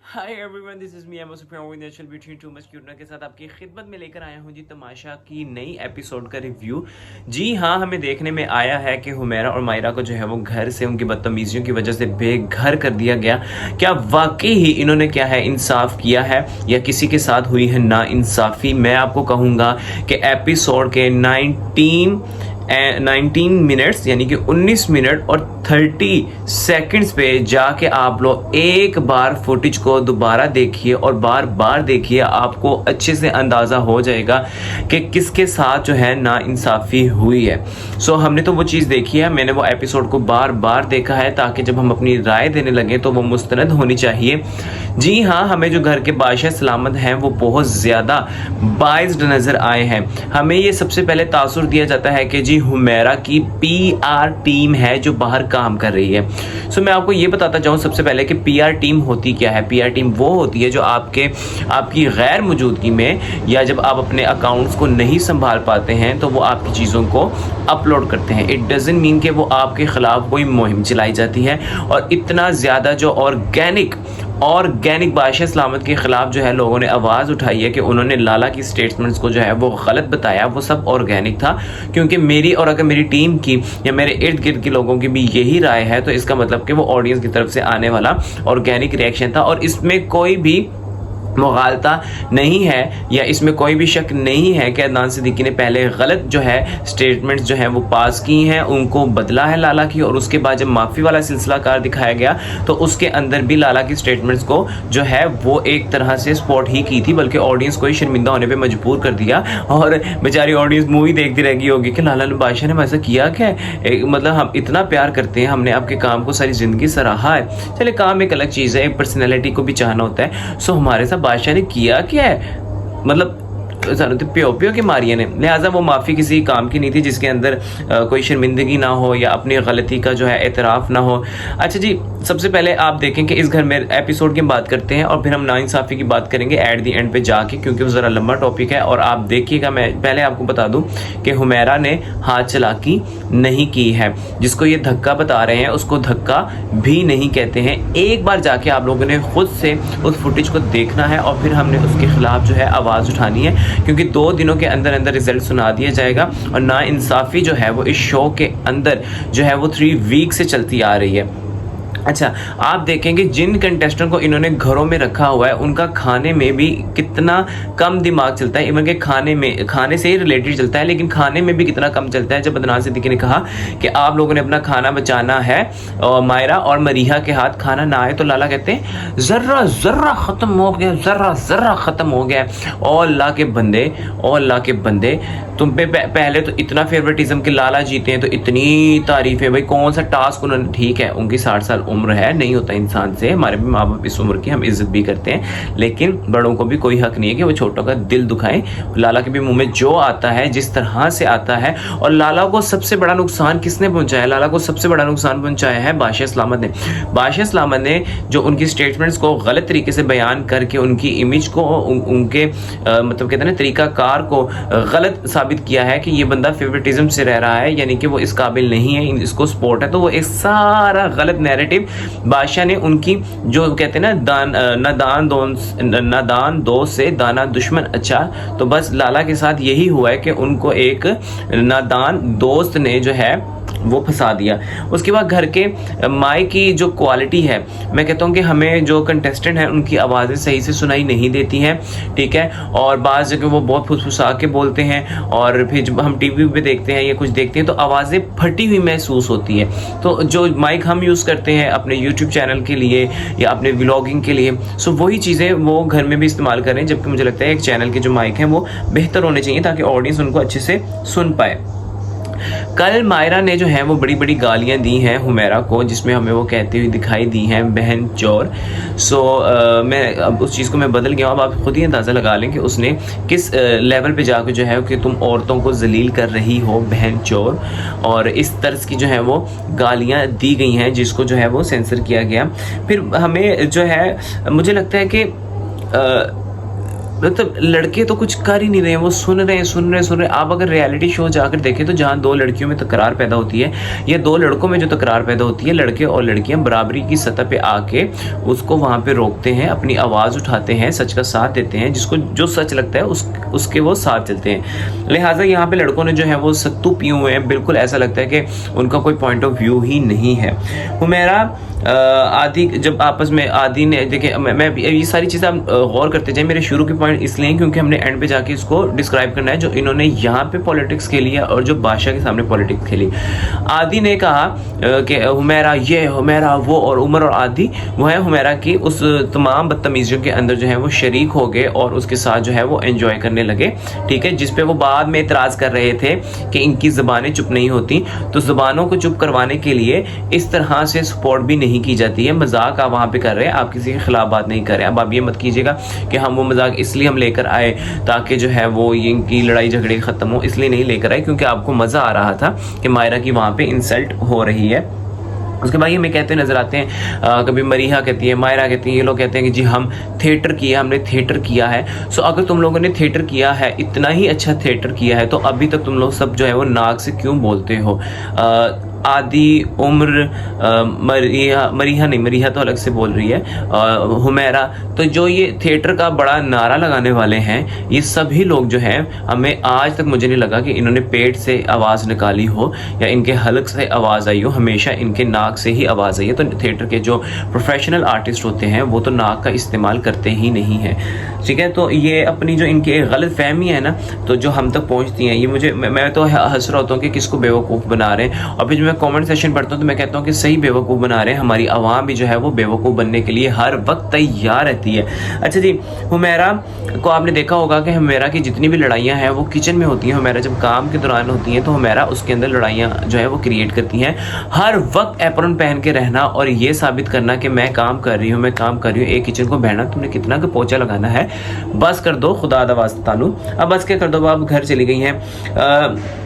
Hi everyone, this is me M with natural beauty too much cuteness के साथ आपकी खिदमत में लेकर आया हूँ जी तमाशा की नई एपिसोड का रिव्यू। जी हाँ, हमें देखने में आया है कि हुमैरा और मायरा को जो है वो घर से उनकी बदतमीजियों की वजह से बेघर कर दिया गया। क्या वाकई ही इन्होंने क्या है इंसाफ किया है या किसी के साथ हुई है ना इंसाफी? मैं आपको कहूँगा कि एपिसोड के 19 मिनट्स यानी कि 19 मिनट और 30 सेकंड्स पे जाके आप लोग एक बार फुटेज को दोबारा देखिए और बार बार देखिए, आपको अच्छे से अंदाज़ा हो जाएगा कि किसके साथ जो है ना इंसाफ़ी हुई है। सो हमने तो वो चीज़ देखी है, मैंने वो एपिसोड को बार बार देखा है ताकि जब हम अपनी राय देने लगे तो वो मुस्तनद होनी चाहिए। जी हाँ, हमें जो घर के बादशाह सलामत हैं वो बहुत ज़्यादा बाइज्ड नज़र आए हैं। हमें ये सबसे पहले तासुर दिया जाता है कि जी हुमैरा की पीआर टीम है जो बाहर काम कर रही है। सो मैं आपको ये बताता जाऊँ सबसे पहले कि पीआर टीम होती क्या है। पीआर टीम वो होती है जो आपकी गैर मौजूदगी में या जब आप अपने अकाउंट्स को नहीं संभाल पाते हैं तो वो आपकी चीज़ों को अपलोड करते हैं। इट डजंट मीन कि वो आपके ख़िलाफ़ कोई मुहिम चलाई जाती है। और इतना ज़्यादा जो ऑर्गेनिक बादशाह सलामत के ख़िलाफ़ जो है लोगों ने आवाज़ उठाई है कि उन्होंने लाला की स्टेटमेंट्स को जो है वो गलत बताया, वो सब ऑर्गेनिक था। क्योंकि मेरी और अगर मेरी टीम की या मेरे इर्द गिर्द के लोगों की भी यही राय है तो इसका मतलब कि वो ऑडियंस की तरफ से आने वाला ऑर्गेनिक रिएक्शन था और इसमें कोई भी मुगालता नहीं है या इसमें कोई भी शक नहीं है कि अदनान सिद्दीकी ने पहले गलत जो है स्टेटमेंट्स जो है वो पास की हैं, उनको बदला है लाला की। और उसके बाद जब माफ़ी वाला सिलसिला कार दिखाया गया तो उसके अंदर भी लाला की स्टेटमेंट्स को जो है वो एक तरह से सपोर्ट ही की थी, बल्कि ऑडियंस को ही शर्मिंदा होने पर मजबूर कर दिया। और बेचारी ऑडियंस मूवी देखती रह गई होगी कि लाला बादशाह ने ऐसा किया क्या है, मतलब हम इतना प्यार करते हैं, हमने आपके काम को सारी ज़िंदगी सराहा है। चले, काम एक अलग चीज़ है, एक पर्सनैलिटी को भी चाहना होता है। सो हमारे साथ बादशाह ने किया क्या है, मतलब प्यो की मारिया ने, लिहाजा वो माफ़ी किसी काम की नहीं थी जिसके अंदर कोई शर्मिंदगी ना हो या अपनी गलती का जो है एतराफ़ ना हो। अच्छा जी, सबसे पहले आप देखें कि इस घर में एपिसोड की बात करते हैं और फिर हम नाइंसाफ़ी की बात करेंगे एट दी एंड पे जाके, क्योंकि वो ज़रा लंबा टॉपिक है। और आप देखिएगा, मैं पहले आपको बता दूं कि हुमैरा ने हाथ चलाकी नहीं की है। जिसको ये धक्का बता रहे हैं उसको धक्का भी नहीं कहते हैं। एक बार जाके आप लोगों ने खुद से उस फुटेज को देखना है और फिर हमने उसके खिलाफ जो है आवाज़ उठानी है, क्योंकि 2 दिनों के अंदर अंदर रिजल्ट सुना दिया जाएगा। और ना इंसाफ़ी जो है वो इस शो के अंदर जो है वो 3 वीक से चलती आ रही है। अच्छा, आप देखेंगे जिन कंटेस्टेंट को इन्होंने घरों में रखा हुआ है उनका खाने में भी कितना कम दिमाग चलता है। इवन के खाने से ही रिलेटेड चलता है, लेकिन खाने में भी कितना कम चलता है। जब अदनान सिद्दीकी ने कहा कि आप लोगों ने अपना खाना बचाना है और मायरा और मरीहा के हाथ खाना ना आए, तो लाला कहते हैं ज़र्रा ज़र्रा ख़त्म हो गया, ज़र्रा ज़र्रा ख़त्म हो गया। और अल्लाह के बंदे तुम पे पहले तो इतना फेवरेटिज्म कि लाला जीते हैं तो इतनी तारीफ है। भाई कौन सा टास्क उन्होंने, ठीक है उनकी 60 साल उम्र है, नहीं होता इंसान से, हमारे भी माँ बाप इस उम्र की, हम इज्जत भी करते हैं, लेकिन बड़ों को भी कोई हक नहीं है कि वो छोटों का दिल दुखाएं। लाला के भी मुंह में जो आता है जिस तरह से आता है। और लाला को सबसे बड़ा नुकसान किसने पहुंचाया? लाला को सबसे बड़ा नुकसान पहुंचाया है बादशाह सलामत ने। बादशाह सलामत ने जो उनकी स्टेटमेंट्स को गलत तरीके से बयान करके उनकी इमेज को उनके मतलब कहते हैं ना तरीकाकार को गलत साबित किया है कि ये बंदा फेवरेटिज्म से रह रहा है, यानी कि वो इस काबिल नहीं है, इसको सपोर्ट है। तो वो एक सारा गलत नैरेटिव बादशाह ने उनकी, जो कहते हैं ना नादान दोस्त से दाना दुश्मन अच्छा, तो बस लाला के साथ यही हुआ है कि उनको एक नादान दोस्त ने जो है वो फंसा दिया। उसके बाद घर के माइक की जो क्वालिटी है, मैं कहता हूँ कि हमें जो कंटेस्टेंट हैं उनकी आवाज़ें सही से सुनाई नहीं देती हैं, ठीक है। और बाज़ जगह वो बहुत फुसफुसा के बोलते हैं और फिर जब हम टीवी पे देखते हैं या कुछ देखते हैं तो आवाज़ें फटी हुई महसूस होती है। तो जो माइक हम यूज़ करते हैं अपने यूट्यूब चैनल के लिए या अपने व्लॉगिंग के लिए, सो वही चीज़ें वो घर में भी इस्तेमाल करें, जबकि मुझे लगता है एक चैनल के जो माइक हैं वो बेहतर होने चाहिए ताकि ऑडियंस उनको अच्छे से सुन पाए। कल मायरा ने जो है वो बड़ी बड़ी गालियां दी हैं हुमैरा को, जिसमें हमें वो कहती हुई दिखाई दी हैं बहन चोर। सो मैं अब उस चीज़ को मैं बदल गया हूँ। अब आप खुद ही अंदाज़ा लगा लें कि उसने किस लेवल पे जाकर जो है कि तुम औरतों को जलील कर रही हो बहन चोर, और इस तर्ज की जो है वो गालियाँ दी गई हैं जिसको जो है वो सेंसर किया गया। फिर हमें जो है मुझे लगता है कि मतलब लड़के तो कुछ कर ही नहीं रहे हैं, वो सुन रहे हैं। आप अगर रियलिटी शो जाकर देखें तो जहाँ दो लड़कियों में तकरार पैदा होती है या दो लड़कों में जो तकरार पैदा होती है, लड़के और लड़कियां बराबरी की सतह पे आके उसको वहाँ पे रोकते हैं, अपनी आवाज़ उठाते हैं, सच का साथ देते हैं, जिसको जो सच लगता है उसके वो साथ चलते हैं। लिहाजा यहाँ पे लड़कों ने जो है वो सत्तू पिए हुए हैं, बिल्कुल ऐसा लगता है कि उनका कोई पॉइंट ऑफ व्यू ही नहीं है। हुमैरा आदि जब आपस में आदि ने देखिए, मैं ये सारी चीज़ें आप गौर करते जाए, मेरे शुरू के पॉइंट इसलिए क्योंकि हमने एंड पे जाके इसको डिस्क्राइब करना है जो इन्होंने यहाँ पे पॉलिटिक्स खेली है और जो बादशाह के सामने पॉलिटिक्स खेली। आदि ने कहा कि हुमैरा ये, हुमैरा वो, और उमर और आदि वो है हुमैरा की उस तमाम बदतमीजियों के अंदर जो है वो शरीक हो गए और उसके साथ जो है वो एंजॉय करने लगे, ठीक है। जिसपे वो बाद में इतराज़ कर रहे थे कि इनकी ज़बानें चुप नहीं होती, तो ज़बानों को चुप करवाने के लिए इस तरह से सपोर्ट भी नहीं की जाती है। मजाक आप वहाँ पे कर रहे हैं, आप किसी के खिलाफ बात नहीं कर रहे हैं। अब आप ये मत कीजिएगा कि हम वो मजाक इसलिए हम लेकर आए ताकि जो है वो इनकी लड़ाई झगड़े ख़त्म हो, इसलिए नहीं लेकर आए क्योंकि आपको मज़ा आ रहा था कि मायरा की वहाँ पे इंसल्ट हो रही है। उसके बाद ये हमें कहते नज़र आते हैं, कभी मरीहा कहती है, मायरा कहती है, ये लोग कहते हैं कि जी हम थिएटर किया, हमने थिएटर किया है। सो अगर तुम लोगों ने थिएटर किया है, इतना ही अच्छा थिएटर किया है, तो अभी तक तुम लोग सब जो है वो नाक से क्यों बोलते हो? आदि, उम्र, मरीहा तो अलग से बोल रही है, हुमैरा, तो जो ये थिएटर का बड़ा नारा लगाने वाले हैं, ये सभी लोग जो हैं, हमें आज तक मुझे नहीं लगा कि इन्होंने पेट से आवाज़ निकाली हो या इनके हलक से आवाज़ आई हो, हमेशा इनके नाक से ही आवाज़ आई है। तो थिएटर के जो प्रोफेशनल आर्टिस्ट होते हैं वो तो नाक का इस्तेमाल करते ही नहीं हैं, ठीक है। तो ये अपनी जो इनकी गलत फहमी है ना, तो जो हम तक पहुँचती हैं, ये मैं तो हंस रहा होता हूँ कि किसको बेवकूफ़ बना रहे हैं। और फिर मैं कमेंट सेशन पढ़ता हूँ तो मैं कहता हूँ कि सही बेवकूफ़ बना रहे हैं। हमारी आवाम भी जो है वो बेवकूफ़ बनने के लिए हर वक्त तैयार रहती है। अच्छा जी, हुमैरा को आपने देखा होगा कि हुमैरा की जितनी भी लड़ाइयाँ हैं वो किचन में होती हैं। हुमैरा जब काम के दौरान होती हैं तो हुमैरा उसके अंदर लड़ाइयाँ जो है वो क्रिएट करती हैं। हर वक्त एप्रन पहन के रहना और ये साबित करना कि मैं काम कर रही हूँ, एक किचन को बहना, तुमने कितना का पोछा लगाना है, बस कर दो, खुदा दा वास्ता तानू, अब बस क्या कर दो, आप घर चली गई हैं।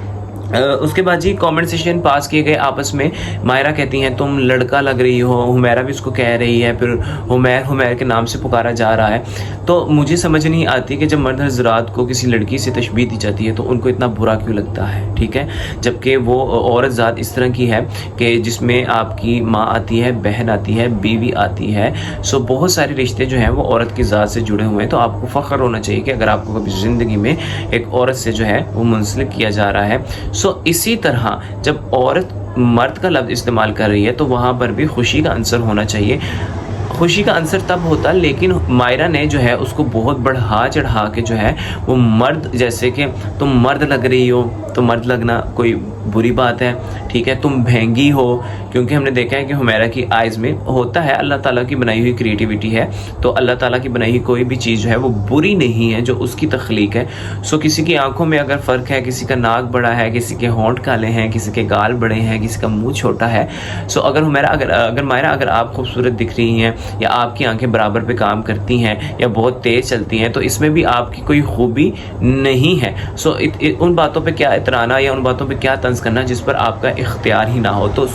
उसके बाद जी कमेंट सेशन पास किए गए आपस में। मायरा कहती हैं तुम लड़का लग रही हो, हुमैरा भी उसको कह रही है, फिर हुमैर के नाम से पुकारा जा रहा है। तो मुझे समझ नहीं आती कि जब मर्द हज़रात को किसी लड़की से तशबीह दी जाती है तो उनको इतना बुरा क्यों लगता है, ठीक है। जबकि वो औरत ज़ात इस तरह की है कि जिसमें आपकी माँ आती है, बहन आती है, बीवी आती है। सो बहुत सारे रिश्ते जो हैं वो औरत की ज़ात से जुड़े हुए हैं। तो आपको फ़ख्र होना चाहिए कि अगर आपको कभी ज़िंदगी में एक औरत से जो है वो मुंसलिक किया जा रहा है। सो इसी तरह जब औरत मर्द का लफ्ज़ इस्तेमाल कर रही है तो वहाँ पर भी खुशी का अंसर होना चाहिए। खुशी का अंसर तब होता, लेकिन मायरा ने जो है उसको बहुत बढ़ा चढ़ा के जो है वो मर्द, जैसे कि तुम मर्द लग रही हो, तो मर्द लगना कोई बुरी बात है, ठीक है, तुम महंगी हो, क्योंकि हमने देखा है कि हुमैरा की आइज़ में होता है, अल्लाह ताला की बनाई हुई क्रिएटिविटी है, तो अल्लाह ताला की बनाई हुई कोई भी चीज़ जो है वो बुरी नहीं है, जो उसकी तख्लीक है। सो किसी की आंखों में अगर फ़र्क है, किसी का नाक बड़ा है, किसी के होंठ काले हैं, किसी के गाल बड़े हैं, किसी का मुंह छोटा है, सो अगर हुमैरा अगर मायरा अगर आप खूबसूरत दिख रही हैं या आपकी आंखें बराबर पे काम करती हैं या बहुत तेज़ चलती हैं, तो इसमें भी आपकी कोई खूबी नहीं है। सो उन बातों पे क्या इतराना या उन बातों पे क्या तंज करना जिस पर आपका इख्तियार ही ना हो। तो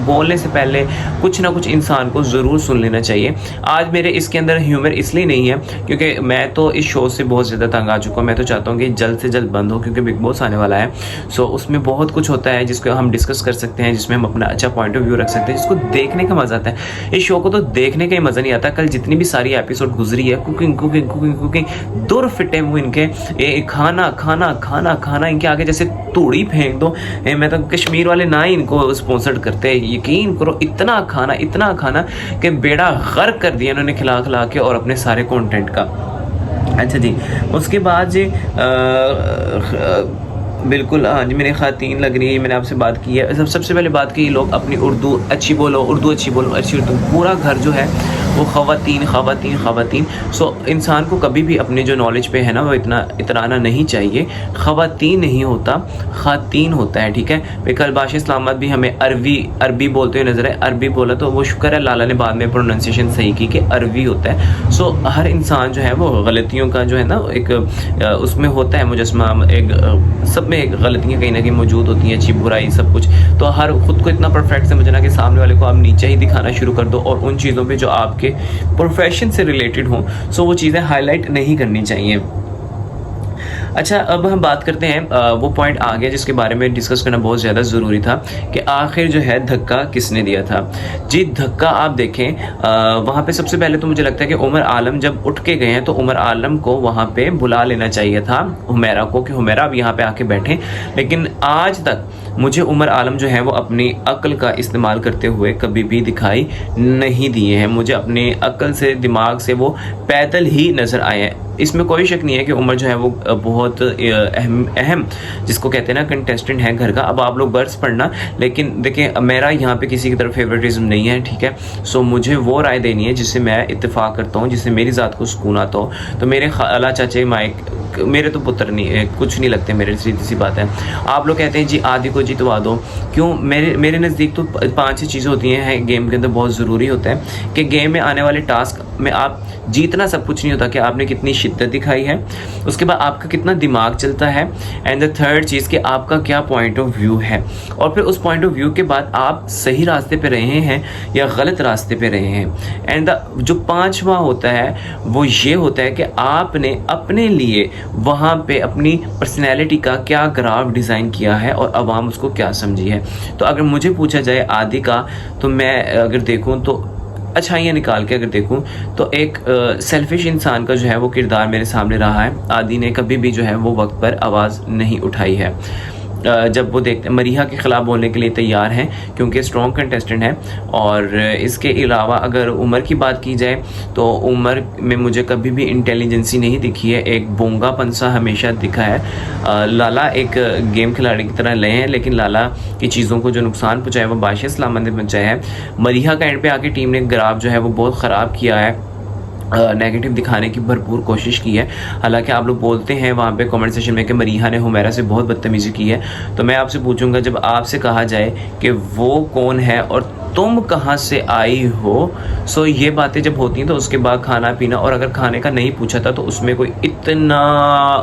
बोलने से पहले कुछ ना कुछ इंसान को ज़रूर सुन लेना चाहिए। आज मेरे इसके अंदर ह्यूमर इसलिए नहीं है क्योंकि मैं तो इस शो से बहुत ज़्यादा तंग आ चुका हूँ। मैं तो चाहता हूँ कि जल्द से जल्द बंद हो, क्योंकि बिग बॉस आने वाला है। सो उसमें बहुत कुछ होता है जिसको हम डिस्कस कर सकते हैं, जिसमें हम अपना अच्छा पॉइंट ऑफ व्यू रख सकते हैं, जिसको देखने का मज़ा आता है। इस शो को तो देखने का ही मज़ा नहीं आता। कल जितनी भी सारी एपिसोड गुजरी है, कुकिंग दूर फिटे वो इनके खाना खाना खाना खाना इनके आगे जैसे तूड़ी फेंक दो। मैं तो कश्मीर वाले ना ही इनको स्पॉन्सर करते, यकीन करो, इतना खाना कि बेड़ा गर्क कर दिया इन्होंने खिला खिला के और अपने सारे कंटेंट का। अच्छा जी, उसके बाद जी बिल्कुल, हाँ जी, मेरी ख़ातीन लग रही है, मैंने आपसे बात की है। सबसे पहले बात की, लोग अपनी उर्दू अच्छी बोलो, अच्छी उर्दू। पूरा घर जो है वो ख़वातीन। सो इंसान को कभी भी अपने जो नॉलेज पे है ना वो इतराना नहीं चाहिए। ख़वातीन नहीं होता, ख़ातीन होता है, ठीक है। फिर कल बादशाह इस्लामाबाद भी हमें अरबी बोलते हुए नज़र है। अरबी बोला तो वो शुक्र है लाला ने बाद में प्रोनाउंसिएशन सही की कि अरबी होता है। सो हर इंसान जो है वो गलतियों का जो है ना एक उसमें होता है मुजस्मा, एक सब में एक गलतियाँ कहीं ना कहीं मौजूद होती हैं, अच्छी बुराई सब कुछ। तो हर खुद को इतना परफेक्ट समझना कि सामने वाले को आप नीचे ही दिखाना शुरू कर दो और उन चीज़ों पे जो आपके आपके प्रोफेशन से रिलेटेड हों, सो वो चीज़ें हाईलाइट नहीं करनी चाहिए। अच्छा, अब हम बात करते हैं, वो पॉइंट आ गया जिसके बारे में डिस्कस करना बहुत ज़्यादा ज़रूरी था कि आखिर जो है धक्का किसने दिया था। जी, धक्का आप देखें, वहाँ पे सबसे पहले तो मुझे लगता है कि उमर आलम जब उठ के गए हैं तो उमर आलम को वहाँ पे बुला लेना चाहिए था हुमैरा को, कि हुमैरा अब यहाँ पे आके बैठें। लेकिन आज तक मुझे उमर आलम जो है वो अपनी अक्ल का इस्तेमाल करते हुए कभी भी दिखाई नहीं दिए हैं। मुझे अपनी अक्ल से, दिमाग से वो पैदल ही नज़र आए हैं। इसमें कोई शक नहीं है कि उमर जो है वो बहुत अहम जिसको कहते हैं ना कंटेस्टेंट है घर का। अब आप लोग बर्ड्स पढ़ना, लेकिन देखें मेरा यहाँ पे किसी की तरफ फेवरेटिज्म नहीं है, ठीक है। सो मुझे वो राय देनी है जिससे मैं इत्तेफाक करता हूँ, जिससे मेरी ज़ात को सुकून आता हो। तो मेरे खाला चाचे माइक मेरे तो पुत्र नहीं, कुछ नहीं लगते मेरे, सीधी सी बात है। आप लोग कहते हैं जी आदि को जितवा दो, क्यों? मेरे नज़दीक तो 5-6 चीज़ें होती हैं गेम के अंदर, बहुत ज़रूरी होता है कि गेम में आने वाले टास्क में आप जीतना सब कुछ नहीं होता कि आपने कितनी शिद्दत दिखाई है, उसके बाद आपका कितना दिमाग चलता है, एंड द थर्ड चीज़ कि आपका क्या पॉइंट ऑफ व्यू है, और फिर उस पॉइंट ऑफ व्यू के बाद आप सही रास्ते पे रहे हैं या गलत रास्ते पे रहे हैं। एंड जो 5वां होता है वो ये होता है कि आपने अपने लिए वहाँ पे अपनी पर्सनैलिटी का क्या ग्राफ डिज़ाइन किया है और आवाम उसको क्या समझी है। तो अगर मुझे पूछा जाए आदि का, तो मैं अगर देखूँ तो अच्छाइयाँ निकाल के अगर देखूं तो एक सेल्फिश इंसान का जो है वो किरदार मेरे सामने रहा है। आदि ने कभी भी जो है वो वक्त पर आवाज़ नहीं उठाई है। जब वो देखते मरीहा के ख़िलाफ़ बोलने के लिए तैयार हैं क्योंकि स्ट्रॉन्ग कंटेस्टेंट है। और इसके अलावा अगर उमर की बात की जाए तो उमर में मुझे कभी भी इंटेलिजेंसी नहीं दिखी है, एक बोंगापन सा हमेशा दिखा है। लाला एक गेम खिलाड़ी की तरह लए हैं, लेकिन लाला की चीज़ों को जो नुकसान पहुँचाया वो बादशाह सलामत ने पहुँचाया है। मरीहा का एंड पे आके टीम ने ग्राफ जो है वो बहुत ख़राब किया है, नेगेटिव दिखाने की भरपूर कोशिश की है। हालांकि आप लोग बोलते हैं वहाँ पे कमेंट सेशन में कि मरीहा ने हुमैरा से बहुत बदतमीज़ी की है, तो मैं आपसे पूछूंगा जब आपसे कहा जाए कि वो कौन है और तुम कहाँ से आई हो, सो ये बातें जब होती हैं तो उसके बाद खाना पीना, और अगर खाने का नहीं पूछा था तो उसमें कोई इतना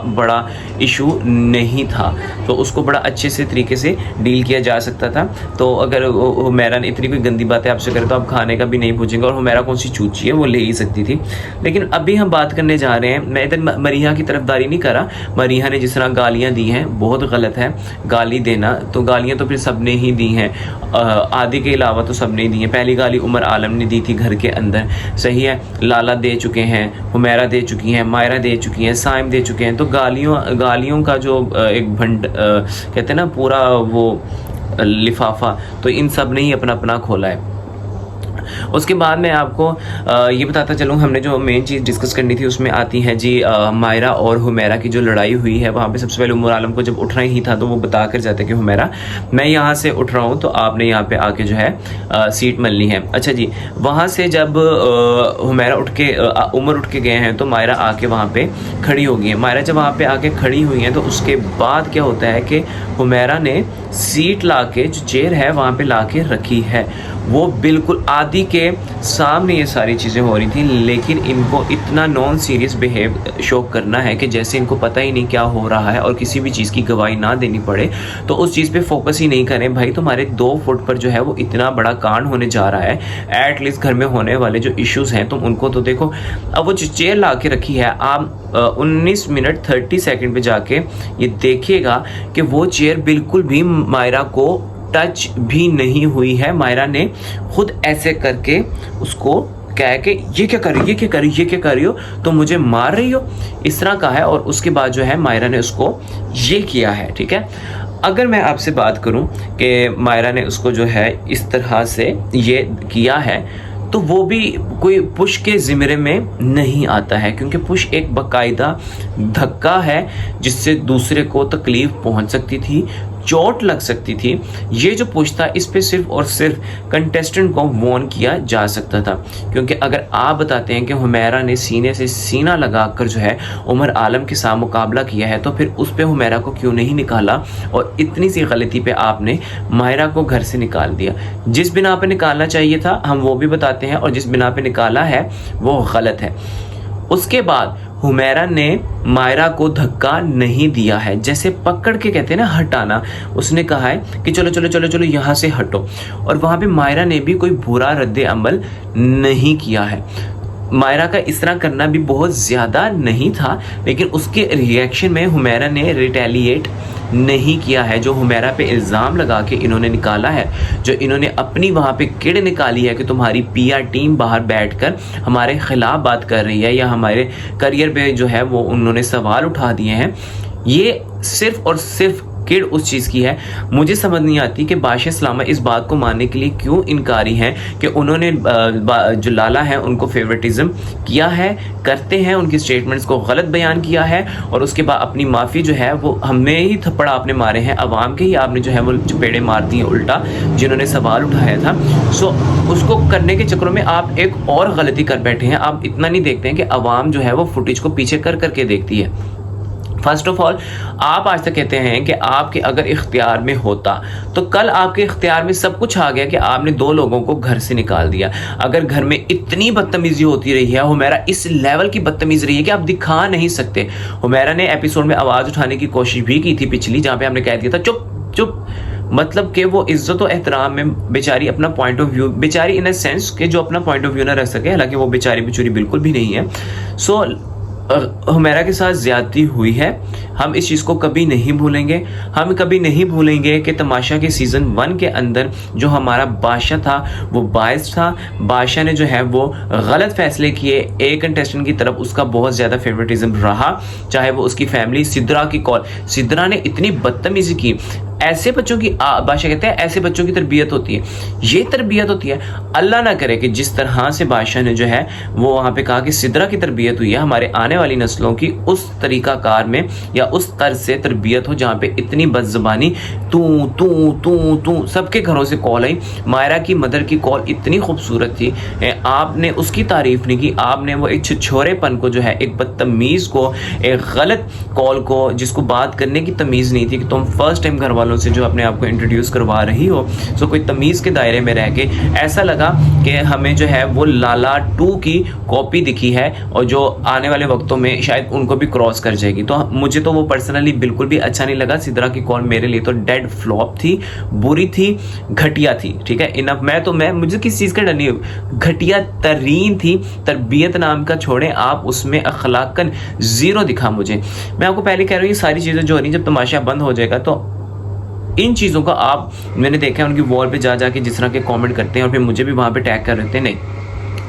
बड़ा इशू नहीं था, तो उसको बड़ा अच्छे से तरीके से डील किया जा सकता था। तो अगर हुमैरा ने इतनी कोई गंदी बातें आपसे करे तो आप खाने का भी नहीं पूछेंगे, और हुमैरा कौन सी चूची है वो ले ही सकती थी। लेकिन अभी हम बात करने जा रहे हैं, मैं इधर मरीहा की तरफदारी नहीं कर रहा। मरीहा ने जिस तरह गालियाँ दी हैं बहुत गलत है, गाली देना, तो गालियाँ तो फिर सब ने ही दी हैं, आदि के अलावा तो सब ने दी हैं। पहली गाली उमर आलम ने दी थी घर के अंदर, सही है, लाला दे चुके हैं, हुमैरा दे चुकी हैं, मायरा दे चुकी हैं, साइम दे चुके हैं। तो गालियों का जो एक कहते हैं ना पूरा वो लिफाफा, तो इन सब ने ही अपना अपना खोला है। उसके बाद मैं आपको ये बताता चलूँ, हमने जो मेन चीज़ डिस्कस करनी थी उसमें आती है जी मायरा और हुमैरा की जो लड़ाई हुई है। वहाँ पे सबसे पहले उमर आलम को जब उठना ही था तो वो बता कर जाते कि हुमैरा मैं यहाँ से उठ रहा हूँ, तो आपने यहाँ पे आके जो है सीट मलनी है। अच्छा जी, वहाँ से जब हुमैरा उमर उठ के गए हैं तो मायरा आके वहाँ पे खड़ी हो गई है। मायरा जब वहाँ पे आके खड़ी हुई हैं तो उसके बाद क्या होता है कि हुमैरा ने सीट ला के, जो चेयर है वहाँ पे ला के रखी है, वो बिल्कुल आदि के सामने ये सारी चीज़ें हो रही थी, लेकिन इनको इतना नॉन सीरियस बिहेव शो करना है कि जैसे इनको पता ही नहीं क्या हो रहा है और किसी भी चीज़ की गवाही ना देनी पड़े, तो उस चीज़ पे फोकस ही नहीं करें। भाई तुम्हारे 2 फुट पर जो है वो इतना बड़ा कांड होने जा रहा है, एटलीस्ट घर में होने वाले जो इश्यूज़ हैं तुम उनको तो देखो। अब वो चेयर ला के रखी है, आप 19 मिनट 30 सेकेंड पे जाके ये देखिएगा कि वो चेयर बिल्कुल भी मायरा को टच भी नहीं हुई है। मायरा ने खुद ऐसे करके उसको कह के ये क्या कर रही हो, तो मुझे मार रही हो, इस तरह का है। और उसके बाद जो है मायरा ने उसको ये किया है, ठीक है। अगर मैं आपसे बात करूं कि मायरा ने उसको जो है इस तरह से ये किया है, तो वो भी कोई पुश के ज़िम्मे में नहीं आता है, क्योंकि पुश एक बाकायदा धक्का है जिससे दूसरे को तकलीफ़ पहुंच सकती थी, चोट लग सकती थी। ये जो पुश था इस पे सिर्फ और सिर्फ कंटेस्टेंट को वॉर्न किया जा सकता था, क्योंकि अगर आप बताते हैं कि हुमैरा ने सीने से सीना लगाकर जो है उमर आलम के साथ मुकाबला किया है, तो फिर उस पे हुमैरा को क्यों नहीं निकाला, और इतनी सी गलती पे आपने मायरा को घर से निकाल दिया। जिस बिना पे निकालना चाहिए था हम वो भी बताते हैं, और जिस बिना पे निकाला है वो गलत है। उसके बाद हुमैरा ने मायरा को धक्का नहीं दिया है, जैसे पकड़ के कहते हैं ना हटाना। उसने कहा है कि चलो चलो चलो चलो यहाँ से हटो, और वहाँ पे मायरा ने भी कोई बुरा रद्द अमल नहीं किया है। मायरा का इस तरह करना भी बहुत ज़्यादा नहीं था, लेकिन उसके रिएक्शन में हुमैरा ने रिटेलिएट नहीं किया है। जो हुमैरा पे इल्ज़ाम लगा के इन्होंने निकाला है, जो इन्होंने अपनी वहाँ पे किड़ निकाली है कि तुम्हारी पीआर टीम बाहर बैठकर हमारे ख़िलाफ़ बात कर रही है या हमारे करियर पे जो है वो उन्होंने सवाल उठा दिए हैं, ये सिर्फ़ और सिर्फ किड़ उस चीज़ की है। मुझे समझ नहीं आती कि बादशाह इस्लामा इस बात को मानने के लिए क्यों इनकारी हैं कि उन्होंने जो लाला है उनको फेवरेटिज्म किया है, करते हैं, उनकी स्टेटमेंट्स को गलत बयान किया है, और उसके बाद अपनी माफ़ी जो है वो हमें ही थप्पड़ आपने मारे हैं, अवाम के ही आपने जो है वो चपेड़े मार दी हैं उल्टा, जिन्होंने सवाल उठाया था। सो उसको करने के चक्करों में आप एक और गलती कर बैठे हैं। आप इतना नहीं देखते हैं कि अवाम जो है वो फुटेज को पीछे कर करके देखती है। फर्स्ट ऑफ ऑल, आप आज तक कहते हैं कि आपके अगर इख्तियार में होता तो कल आपके इख्तियार में सब कुछ आ गया कि आपने 2 लोगों को घर से निकाल दिया। अगर घर में इतनी बदतमीजी होती रही है, हुमैरा इस लेवल की बदतमीज रही है कि आप दिखा नहीं सकते। हुमैरा ने एपिसोड में आवाज़ उठाने की कोशिश भी की थी पिछली, जहाँ पे हमने कह दिया था चुप चुप, मतलब कि वो इज्जत और एहतराम में बेचारी अपना पॉइंट ऑफ व्यू, बेचारी इन अ सेंस कि जो अपना पॉइंट ऑफ व्यू ना रख सके, हालांकि वो बेचारी बेचूरी बिल्कुल भी नहीं है। सो हुमैरा के साथ ज़्यादती हुई है, हम इस चीज़ को कभी नहीं भूलेंगे। हम कभी नहीं भूलेंगे कि तमाशा के सीज़न 1 के अंदर जो हमारा बादशाह था वो बायस था। बादशाह ने जो है वो गलत फैसले किए, एक कंटेस्टेंट की तरफ उसका बहुत ज़्यादा फेवरेटिज्म रहा, चाहे वो उसकी फैमिली। सिद्रा की कॉल, सिद्रा ने इतनी बदतमीजी की। ऐसे बच्चों की बादशाह कहते हैं ऐसे बच्चों की तरबियत होती है, ये तरबियत होती है। अल्लाह ना करे कि जिस तरह से बादशाह ने जो है वो वहाँ पे कहा कि सिद्रा की तरबियत हुई है, हमारे आने वाली नस्लों की उस तरीक़ाकार में या उस तर्ज से तरबियत हो जहाँ पे इतनी बदज़बानी, तू तू तू तू, सबके घरों से कॉल आई। मायरा की मदर की कॉल इतनी खूबसूरत थी, आपने उसकी तारीफ़ नहीं की, आपने वो एक छिछोरेपन को जो है, एक बदतमीज़ को, एक गलत कॉल को, जिसको बात करने की तमीज़ नहीं थी कि तुम फर्स्ट टाइम घर वालों से जो अपने आप को इंट्रोड्यूस करवा रही हो, सो कोई तमीज़ के दायरे में रह के ऐसा लगा कि हमें जो है वो लाला 2 की कॉपी दिखी है और जो आने वाले वक्तों में शायद उनको भी क्रॉस कर जाएगी। तो मुझे तो वो पर्सनली बिल्कुल भी अच्छा नहीं लगा। सिद्रा की कॉल मेरे लिए तो डेड फ्लॉप थी, बुरी थी, घटिया थी। ठीक है, इनफ। मैं मुझे किस चीज़ का डर नहीं, घटिया तरीन थी। तरबियत नाम का छोड़ें आप, उसमें अखलाकन ज़ीरो दिखा मुझे। मैं आपको पहले कह रहा हूँ ये सारी चीज़ें जो हो रही, जब तमाशा बंद हो जाएगा तो इन चीज़ों का आप, मैंने देखा है उनकी वॉल पे जा के जिस तरह के कमेंट करते हैं और फिर मुझे भी वहाँ पे टैग कर देते हैं। नहीं,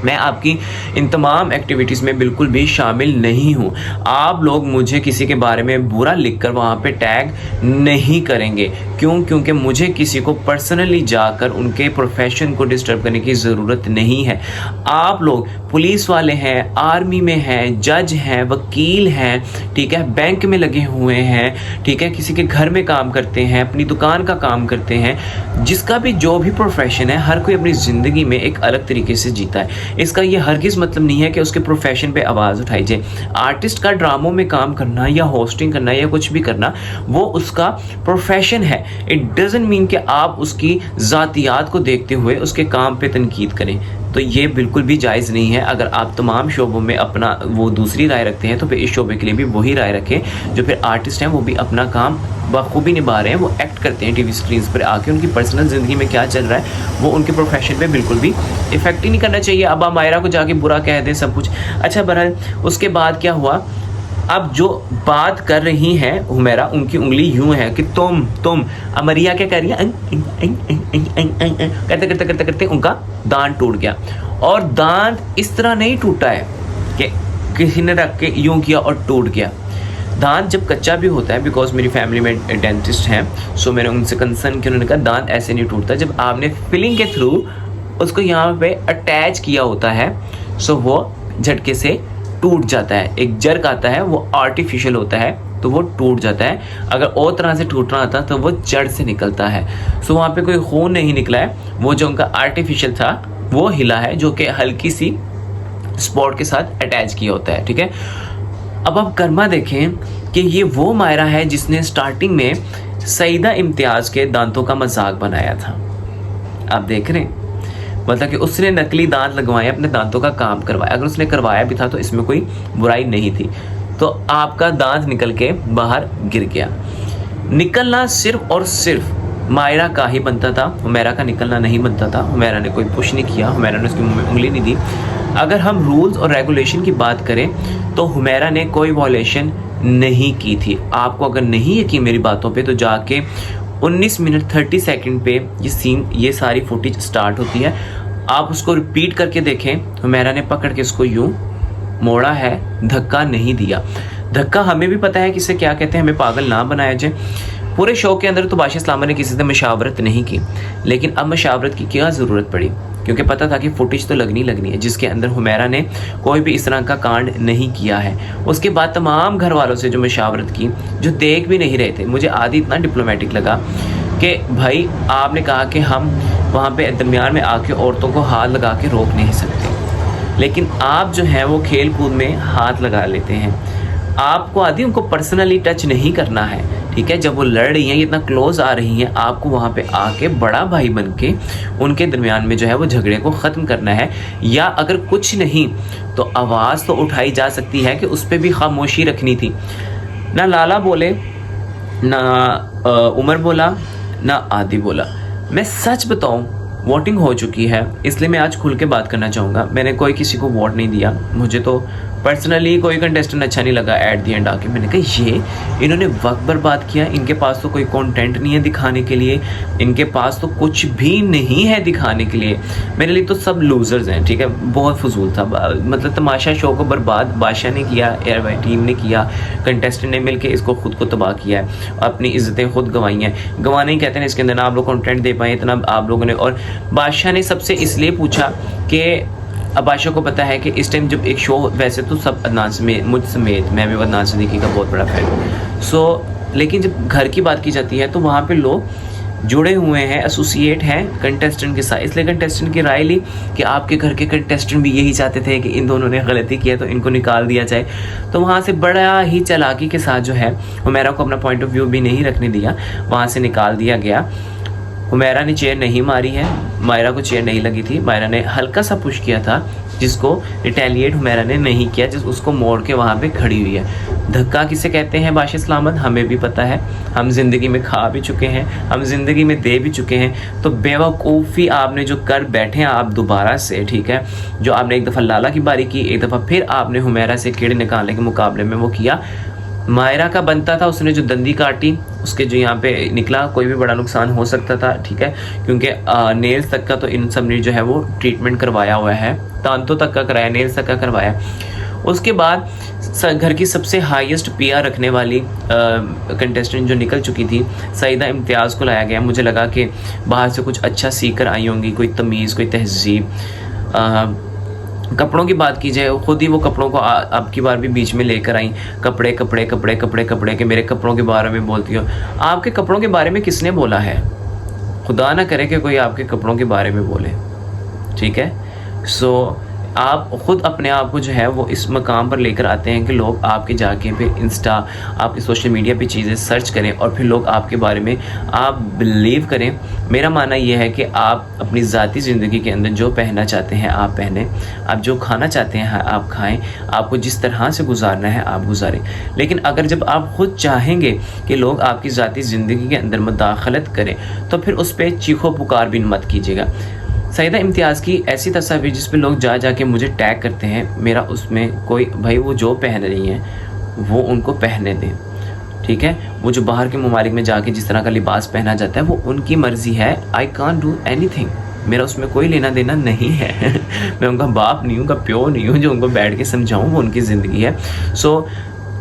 मैं आपकी इन तमाम एक्टिविटीज़ में बिल्कुल भी शामिल नहीं हूँ। आप लोग मुझे किसी के बारे में बुरा लिखकर वहाँ पे टैग नहीं करेंगे। क्यों? क्योंकि मुझे किसी को पर्सनली जाकर उनके प्रोफेशन को डिस्टर्ब करने की ज़रूरत नहीं है। आप लोग पुलिस वाले हैं, आर्मी में हैं, जज हैं, वकील हैं, ठीक है, बैंक में लगे हुए हैं, ठीक है, किसी के घर में काम करते हैं, अपनी दुकान का काम करते हैं, जिसका भी जो भी प्रोफेशन है, हर कोई अपनी ज़िंदगी में एक अलग तरीके से जीता है। इसका ये हरगिज़ मतलब नहीं है कि उसके प्रोफेशन पे आवाज़ उठाई जाए। आर्टिस्ट का ड्रामों में काम करना या होस्टिंग करना या कुछ भी करना, वो उसका प्रोफेशन है। इट डजंट मीन कि आप उसकी ज़ातियात को देखते हुए उसके काम पे तनकीद करें। तो ये बिल्कुल भी जायज़ नहीं है। अगर आप तमाम शोबों में अपना वो दूसरी राय रखते हैं तो फिर इस शोबे के लिए भी वही राय रखें। जो फिर आर्टिस्ट हैं वो भी अपना काम बखूबी निभा रहे हैं, वो एक्ट करते हैं टीवी स्क्रीन पर आके, उनकी पर्सनल ज़िंदगी में क्या चल रहा है वो उनके प्रोफेशन पे बिल्कुल भी इफेक्ट ही नहीं करना चाहिए। अब आप मायरा को जाके बुरा कह दें सब कुछ। अच्छा, बहरहाल उसके बाद क्या हुआ, अब जो बात कर रही हैं हुमैरा, उनकी उंगली यूं है कि तुम अमरिया क्या कर रही है, करते करते करते करते उनका दांत टूट गया। और दांत इस तरह नहीं टूटा है कि किसी ने रख के यूं किया और टूट गया। दांत जब कच्चा भी होता है, बिकॉज मेरी फैमिली में डेंटिस्ट हैं, सो मैंने उनसे कंसर्न किया, उन्होंने कहा दांत ऐसे नहीं टूटता, जब आपने फिलिंग के थ्रू उसको यहाँ पे अटैच किया होता है, सो वो झटके से टूट जाता है। एक जर्क आता है, वो आर्टिफिशियल होता है तो वो टूट जाता है। अगर और तरह से टूटना आता तो वो जड़ से निकलता है। सो वहाँ पे कोई खून नहीं निकला है, वो जो उनका आर्टिफिशियल था वो हिला है, जो कि हल्की सी स्पॉट के साथ अटैच किया होता है। ठीक है, अब आप कर्मा देखें कि ये वो मायरा है जिसने स्टार्टिंग में सईदा इम्तियाज़ के दांतों का मजाक बनाया था। आप देख रहे हैं, मतलब कि उसने नकली दांत लगवाए, अपने दांतों का काम करवाया। अगर उसने करवाया भी था तो इसमें कोई बुराई नहीं थी। तो आपका दांत निकल के बाहर गिर गया। निकलना सिर्फ और सिर्फ मायरा का ही बनता था, हुमैरा का निकलना नहीं बनता था। हुमैरा ने कोई पुश नहीं किया, हुमैरा ने उसकी मुंह में उंगली नहीं दी। अगर हम रूल्स और रेगुलेशन की बात करें तो हुमैरा ने कोई वॉयलेशन नहीं की थी। आपको अगर नहीं यकीन मेरी बातों पे तो जाके 19 मिनट 30 सेकंड पे ये सारी फुटेज स्टार्ट होती है, आप उसको रिपीट करके देखें। हुमैरा ने पकड़ के उसको यूं मोड़ा है, धक्का नहीं दिया। धक्का हमें भी पता है किसे क्या कहते हैं, हमें पागल ना बनाया जाए। पूरे शो के अंदर तो बादशाह इस्लामा ने किसी से मशावरत नहीं की, लेकिन अब मशावरत की क्या ज़रूरत पड़ी, क्योंकि पता था कि फुटेज तो लगनी है जिसके अंदर हुमैरा ने कोई भी इस तरह का कांड नहीं किया है। उसके बाद तमाम घर वालों से जो मशावरत की, जो देख भी नहीं रहे थे, मुझे आदि इतना डिप्लोमेटिक लगा कि भाई आपने कहा कि हम वहाँ पे दरमियान में आके औरतों को हाथ लगा के रोक नहीं सकते, लेकिन आप जो है वो खेल कूद में हाथ लगा लेते हैं। आपको आदि उनको पर्सनली टच नहीं करना है, ठीक है। जब वो लड़ रही हैं, इतना क्लोज आ रही हैं, आपको वहाँ पे आके बड़ा भाई बन के उनके दरमियान में जो है वो झगड़े को ख़त्म करना है। या अगर कुछ नहीं तो आवाज़ तो उठाई जा सकती है कि उस पर भी खामोशी रखनी थी। ना लाला बोले, ना उमर बोला, ना आदि बोला। मैं सच बताऊं, वोटिंग हो चुकी है, इसलिए मैं आज खुल के बात करना चाहूँगा। मैंने कोई किसी को वोट नहीं दिया, मुझे तो पर्सनली कोई कंटेस्टेंट अच्छा नहीं लगा एट दी एंड आके। मैंने कहा ये इन्होंने वक्त बर्बाद किया, इनके पास तो कोई कंटेंट नहीं है दिखाने के लिए, इनके पास तो कुछ भी नहीं है दिखाने के लिए। मेरे लिए तो सब लूजर्स हैं, ठीक है। बहुत फजूल था, मतलब तमाशा शो को बर्बाद बादशाह ने किया, एयर वाई टीम ने किया, कंटेस्टेंट ने मिलकर इसको खुद को तबाह किया है, अपनी इज्जतें खुद गंवाई हैं। गंवाने ही कहते हैं इसके अंदर, ना आप लोग कंटेंट दे पाए इतना आप लोगों ने। और बादशाह ने सबसे इसलिए पूछा कि अब बादशाह को पता है कि इस टाइम जब एक शो, वैसे तो सब अदनान समेत, मुझ समेत, मैं भी अदनान सिद्दीकी का बहुत बड़ा फैन हूँ, लेकिन जब घर की बात की जाती है तो वहाँ पे लोग जुड़े हुए हैं, एसोसिएट हैं कंटेस्टेंट के साथ। इसलिए कंटेस्टेंट की राय ली कि आपके घर के कंटेस्टेंट भी यही चाहते थे कि इन दोनों ने गलती किया तो इनको निकाल दिया जाए। तो वहाँ से बड़ा ही चालाकी के साथ जो है हुमैरा को अपना पॉइंट ऑफ व्यू भी नहीं रखने दिया, वहाँ से निकाल दिया गया। हुमैरा ने चेयर नहीं मारी है, मायरा को चेयर नहीं लगी थी। मायरा ने हल्का सा पुश किया था, जिसको रिटेलिएट हुमैरा ने नहीं किया, जिस उसको मोड़ के वहाँ पे खड़ी हुई है। धक्का किसे कहते हैं बादशाह इस्लामत, हमें भी पता है, हम जिंदगी में खा भी चुके हैं, हम जिंदगी में दे भी चुके हैं। तो बेवकूफ़ी आपने जो कर बैठे हैं आप दोबारा से, ठीक है, जो आपने एक दफ़ा लाला की बारी की, एक दफ़ा फिर आपने हुमैरा से कीड़े निकालने के मुकाबले में वो किया। मायरा का बनता था, उसने जो दंदी काटी, उसके जो यहाँ पे निकला, कोई भी बड़ा नुकसान हो सकता था, ठीक है, क्योंकि नेल्स तक का तो इन सब ने जो है वो ट्रीटमेंट करवाया हुआ है, दांतों तक का कराया, नेल्स तक का करवाया। उसके बाद घर की सबसे हाईएस्ट पीआर रखने वाली कंटेस्टेंट जो निकल चुकी थी, सईदा इम्तियाज़ को लाया गया। मुझे लगा कि बाहर से कुछ अच्छा सीख कर आई होंगी, कोई तमीज़, कोई तहजीब। कपड़ों की बात की जाए, खुद ही वो कपड़ों को अब की बार भी बीच में लेकर आई, कपड़े कपड़े कपड़े कपड़े कपड़े के मेरे कपड़ों के बारे में बोलती हो। आपके कपड़ों के बारे में किसने बोला है? खुदा ना करे कि कोई आपके कपड़ों के बारे में बोले, ठीक है। सो आप ख़ुद अपने आप को जो है वो इस मकाम पर लेकर आते हैं कि लोग आपके जाके पे इंस्टा, आपके सोशल मीडिया पे चीज़ें सर्च करें और फिर लोग आपके बारे में आप बिलीव करें। मेरा मानना ये है कि आप अपनी ज़ाती ज़िंदगी के अंदर जो पहनना चाहते हैं आप पहने, आप जो खाना चाहते हैं आप खाएं, आपको जिस तरह से गुजारना है आप गुजारें। लेकिन अगर जब आप ख़ुद चाहेंगे कि लोग आपकी ज़ाती ज़िंदगी के अंदर मुदाखलत करें तो फिर उस पर चीखो पुकार भी मत कीजिएगा। सईदा इम्तियाज़ की ऐसी तस्वीर जिस पे लोग जा के मुझे टैग करते हैं, मेरा उसमें कोई, भाई वो जो पहन रही हैं वो उनको पहने दें, ठीक है। वो जो बाहर के ममालिक में जाके जिस तरह का लिबास पहना जाता है वो उनकी मर्ज़ी है, आई कांट डू एनीथिंग, मेरा उसमें कोई लेना देना नहीं है। मैं उनका बाप नहीं हूँ, उनका प्यो नहीं हूँ जो उनको बैठ के समझाऊँ, वो उनकी ज़िंदगी है। सो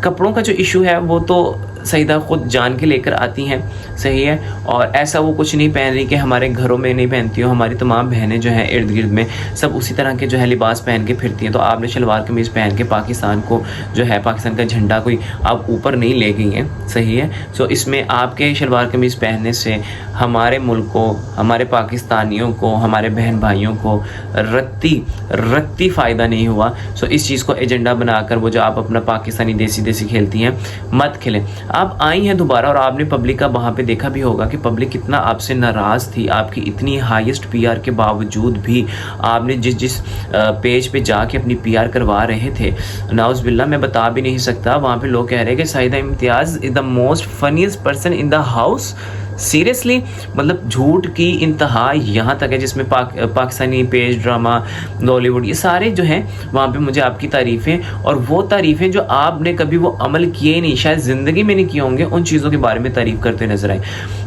कपड़ों का जो इशू है वो तो सईदा खुद जान के लेकर आती हैं, सही है। और ऐसा वो कुछ नहीं पहन रही कि हमारे घरों में नहीं पहनती हो, हमारी तमाम बहनें जो हैं इर्द गिर्द में सब उसी तरह के जो है लिबास पहन के फिरती हैं। तो आपने शलवार कमीज़ पहन के पाकिस्तान को जो है, पाकिस्तान का झंडा कोई आप ऊपर नहीं ले गई हैं, सही है। सो इसमें आपके शलवार कमीज़ पहनने से हमारे मुल्क को, हमारे पाकिस्तानियों को, हमारे बहन भाइयों को रत्ती फ़ायदा नहीं हुआ। सो इस चीज़ को एजेंडा बनाकर वो जो आप अपना पाकिस्तानी देसी खेलती हैं मत खेलें। आप आई हैं दोबारा और आपने पब्लिक का वहाँ पे देखा भी होगा कि पब्लिक कितना आपसे नाराज़ थी, आपकी इतनी हाईएस्ट पीआर के बावजूद भी आपने जिस पेज पे जाके अपनी पीआर करवा रहे थे, नाउज़ बिल्ला मैं बता भी नहीं सकता, वहाँ पे लोग कह रहे हैं कि Sahida Imtiaz is the most funniest person in the house. Seriously, मतलब झूठ की इंतहा यहाँ तक है, जिसमें पाकिस्तानी पेज ड्रामा, बॉलीवुड, ये सारे जो हैं वहाँ पे मुझे आपकी तारीफ़ें, और वो तारीफ़ें जो आपने कभी वो अमल किए नहीं, शायद ज़िंदगी में नहीं किए होंगे, उन चीज़ों के बारे में तारीफ़ करते नजर आए।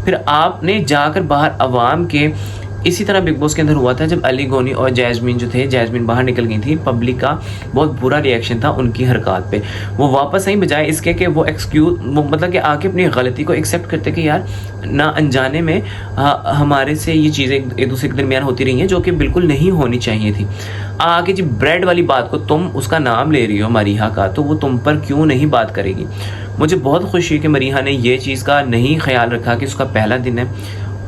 फिर आपने जाकर बाहर अवाम के, इसी तरह बिग बॉस के अंदर हुआ था जब अली गोनी और जैस्मीन जो थे, जैस्मीन बाहर निकल गई थी, पब्लिक का बहुत बुरा रिएक्शन था उनकी हरकत पे। वो वापस आई बजाय इसके कि वो मतलब कि आके अपनी गलती को एक्सेप्ट करते कि यार ना अनजाने में हमारे से ये चीज़ें एक दूसरे के दरमियान होती रही हैं जो कि बिल्कुल नहीं होनी चाहिए थी। आगे जी ब्रेड वाली बात को तुम उसका नाम ले रही हो मरीहा का, तो वो तुम पर क्यों नहीं बात करेगी। मुझे बहुत खुशी है कि मरीहा ने ये चीज़ का नहीं ख्याल रखा कि उसका पहला दिन है,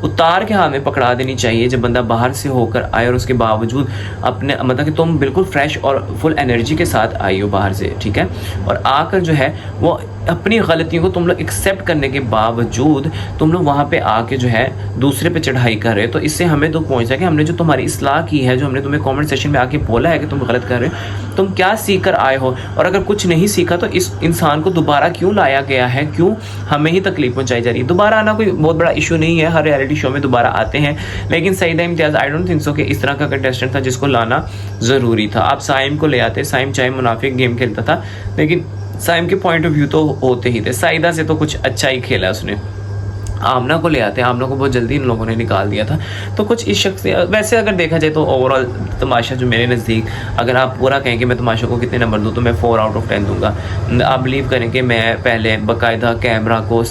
उतार के हाथ में पकड़ा देनी चाहिए जब बंदा बाहर से होकर आए और उसके बावजूद अपने, मतलब कि तुम बिल्कुल फ्रेश और फुल एनर्जी के साथ आई हो बाहर से, ठीक है, और आकर जो है वो अपनी गलतियों को तुम लोग एक्सेप्ट करने के बावजूद तुम लोग वहाँ पे आके जो है दूसरे पे चढ़ाई कर रहे हो। तो इससे हमें दुख पहुँचा कि हमने जो तुम्हारी इस्लाह की है, जो हमने तुम्हें कमेंट सेशन में आके बोला है कि तुम गलत कर रहे हो, तुम क्या सीख कर आए हो, और अगर कुछ नहीं सीखा तो इस इंसान को दोबारा क्यों लाया गया है, क्यों हमें ही तकलीफ पहुँचाई जा रही है। दोबारा आना कोई बहुत बड़ा इशू नहीं है, हर रियलिटी शो में दोबारा आते हैं, लेकिन साहिदा इम्तियाज़ आई डोंट थिंक सो कि इस तरह का कंटेस्टेंट था जिसको लाना ज़रूरी था। आप साइम को ले आते, साइम चाहे मुनाफिक गेम खेलता था, लेकिन साइम के पॉइंट ऑफ व्यू तो होते ही थे। साइदा से तो कुछ अच्छा ही खेला उसने। आमना को ले आते, आमना को बहुत जल्दी इन लोगों ने निकाल दिया था। तो कुछ इस शख्स से, वैसे अगर देखा जाए तो ओवरऑल तमाशा जो मेरे नज़दीक, अगर आप पूरा कहें कि मैं तमाशा को कितने नंबर दूँ तो मैं 4 आउट ऑफ 10 दूंगा। आप बिलीव करें कि मैं पहले बाकायदा कैमरा को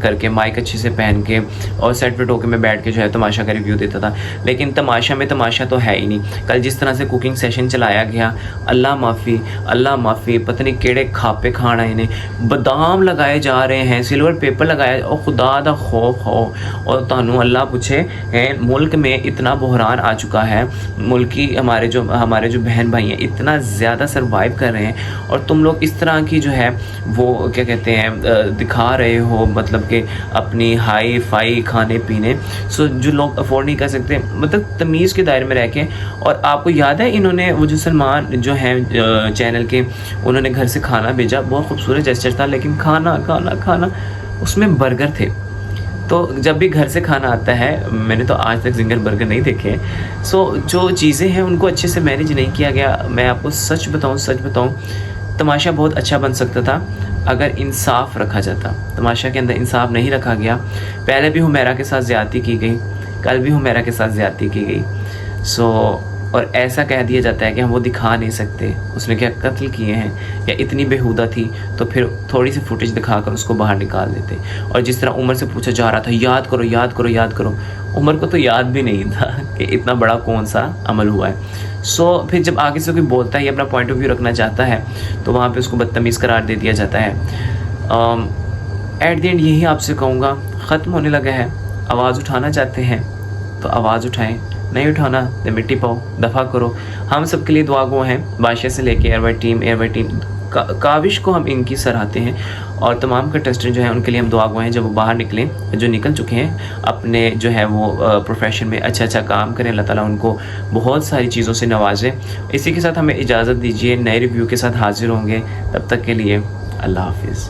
करके, माइक अच्छे से पहन के और सेट पे होकर मैं बैठ के जो है तमाशा का रिव्यू देता था, लेकिन तमाशा में तमाशा तो है ही नहीं। कल जिस तरह से कुकिंग सेशन चलाया गया, अल्लाह माफ़ी, पता नहीं केड़े खापे खाना, इन्हें बादाम लगाए जा रहे हैं, सिल्वर पेपर लगाया, और खुदा दा खौफ हो, और तानू अल्लाह पूछे मुल्क में इतना बहरान आ चुका है, मुल्क की हमारे जो बहन भाई हैं इतना ज़्यादा सरवाइव कर रहे हैं, और तुम लोग इस तरह की जो है वो क्या कहते हैं दिखा रहे हो, मतलब कि अपनी हाई फाई खाने पीने, सो जो लोग अफोर्ड नहीं कर सकते, मतलब तमीज़ के दायरे में रह के। और आपको याद है इन्होंने वो जो सलमान जो हैं चैनल के, उन्होंने घर से खाना भेजा, बहुत खूबसूरत जेस्चर था, लेकिन खाना उसमें बर्गर थे। तो जब भी घर से खाना आता है, मैंने तो आज तक जिंगर बर्गर नहीं देखे, सो जो चीज़ें हैं उनको अच्छे से मैनेज नहीं किया गया। मैं आपको सच बताऊं, तमाशा बहुत अच्छा बन सकता था अगर इंसाफ रखा जाता। तमाशा के अंदर इंसाफ नहीं रखा गया। पहले भी हुमैरा के साथ ज़्यादती की गई, कल भी हुमैरा के साथ ज़्यादती की गई, और ऐसा कह दिया जाता है कि हम वो दिखा नहीं सकते, उसने क्या कत्ल किए हैं या इतनी बेहुदा थी, तो फिर थोड़ी सी फुटेज दिखाकर उसको बाहर निकाल देते। और जिस तरह उमर से पूछा जा रहा था याद करो, उमर को तो याद भी नहीं था कि इतना बड़ा कौन सा अमल हुआ है। सो फिर जब आगे से कोई बोलता है या अपना पॉइंट ऑफ व्यू रखना चाहता है, तो वहाँ पर उसको बदतमीज़ करार दे दिया जाता है। एट द एंड यही आपसे कहूँगा, ख़त्म होने लगा है। आवाज़ उठाना चाहते हैं तो आवाज़ उठाएं, नहीं उठाना तो मिट्टी पाओ, दफ़ा करो। हम सब के लिए दुआ गो हैं, बादशाह से लेके एयरवाइट टीम काविश को हम इनकी सराहते हैं, और तमाम कंटेस्टेंट जो हैं उनके लिए हम दुआ गो हैं, जब वो बाहर निकलें, जो निकल चुके हैं अपने जो है वो प्रोफेशन में अच्छा काम करें, अल्लाह ताला उनको बहुत सारी चीज़ों से नवाजे। इसी के साथ हमें इजाज़त दीजिए, नए रिव्यू के साथ हाजिर होंगे, तब तक के लिए अल्लाह हाफिज़।